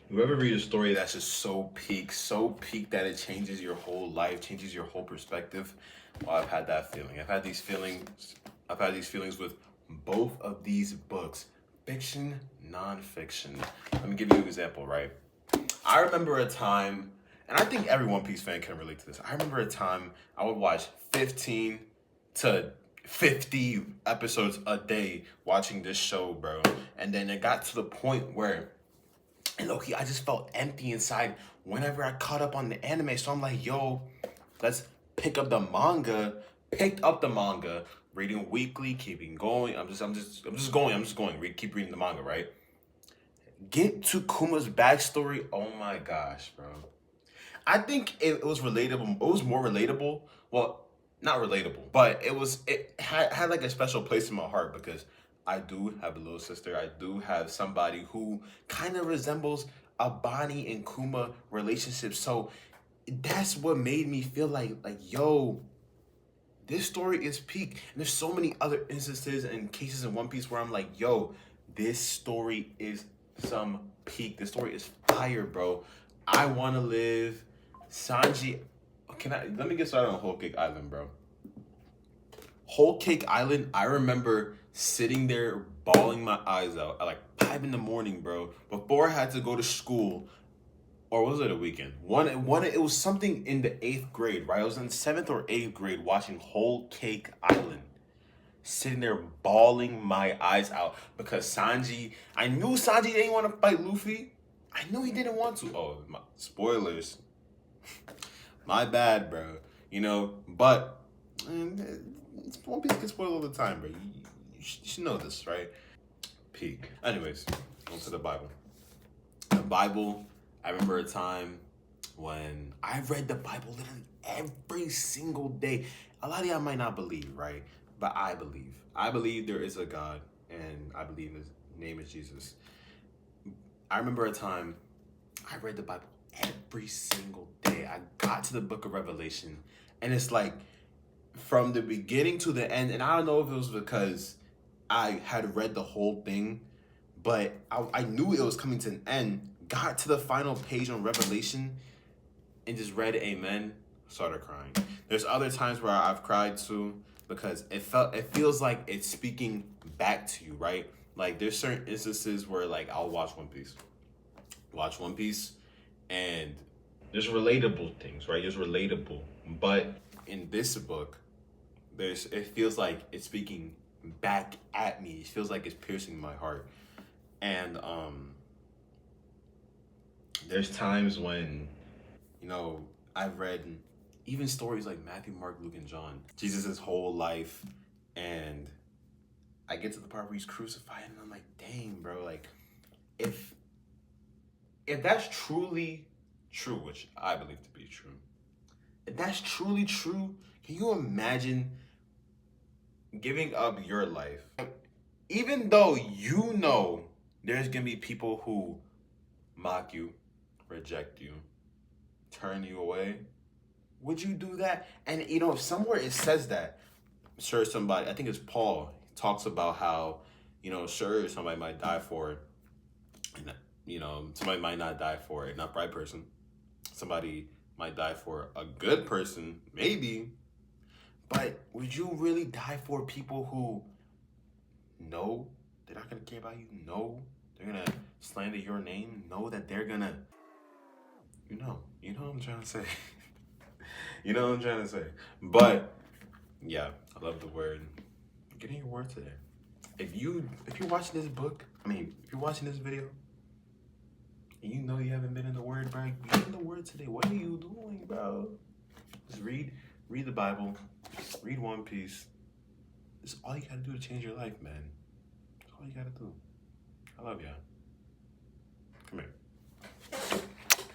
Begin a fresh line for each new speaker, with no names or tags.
You ever read a story that's just so peak that it changes your whole life, changes your whole perspective? Well, I've had that feeling. I've had these feelings with both of these books, fiction, nonfiction. Let me give you an example, right? I remember a time, and I think every One Piece fan can relate to this. I remember a time I would watch 15 to 50 episodes a day watching this show, bro. And then it got to the point where, and low-key, I just felt empty inside whenever I caught up on the anime. So I'm like, yo, let's pick up the manga. Picked up the manga, reading weekly, keeping going. I'm just going. Keep reading the manga, right? Get to Kuma's backstory. Oh my gosh, bro. I think it was relatable. It was more relatable. Well, not relatable, but it had like a special place in my heart because I do have a little sister. I do have somebody who kind of resembles a Bonnie and Kuma relationship. So that's what made me feel like yo, this story is peak. And there's so many other instances and cases in One Piece where I'm like, yo, this story is some peak. This story is fire, bro. I want to live. Sanji, let me get started on Whole Cake Island, bro. Whole Cake Island, I remember sitting there bawling my eyes out at like 5 in the morning, bro. Before I had to go to school, or was it a weekend? It was something in the eighth grade, right? I was in seventh or eighth grade watching Whole Cake Island, sitting there bawling my eyes out because Sanji. I knew Sanji didn't want to fight Luffy. I knew he didn't want to. Oh, spoilers. My bad, bro. But One Piece gets spoiled all the time, bro. You should know this, right? Peak. Anyways, on to the Bible. The Bible, I remember a time when I read the Bible literally every single day. A lot of y'all might not believe, right? But I believe. I believe there is a God, and I believe his name is Jesus. I remember a time I read the Bible every single day. I got to the book of Revelation, and it's like from the beginning to the end. And I don't know if it was because I had read the whole thing, but I knew it was coming to an end. Got to the final page on Revelation and just read Amen, started crying. There's other times where I've cried too because it feels like it's speaking back to you, right? Like there's certain instances where like I'll watch One Piece, and there's relatable things, right? There's relatable, but in this book, it feels like it's speaking back at me. It feels like it's piercing my heart, and there's times when I've read even stories like Matthew, Mark, Luke, and John, Jesus' whole life, and I get to the part where he's crucified, and I'm like, dang, bro, like if that's truly true, which I believe to be true, if that's truly true, can you imagine giving up your life, even though there's gonna be people who mock you, reject you, turn you away? Would you do that? And if somewhere it says that, sure, somebody, I think it's Paul, talks about how, sure, somebody might die for it, and somebody might not die for an upright person. Somebody might die for a good person, maybe. But would you really die for people who know they're not gonna care about you? Know they're gonna slander your name? Know that they're gonna, you know what I'm trying to say. You know what I'm trying to say. But yeah, I love the word. Get in your word today. If you're watching this book, if you're watching this video, and you haven't been in the word, bro, get in the word today. What are you doing, bro? Just read the Bible, read One Piece. This is all you gotta do to change your life, man. That's all you gotta do. I love y'all. Come here.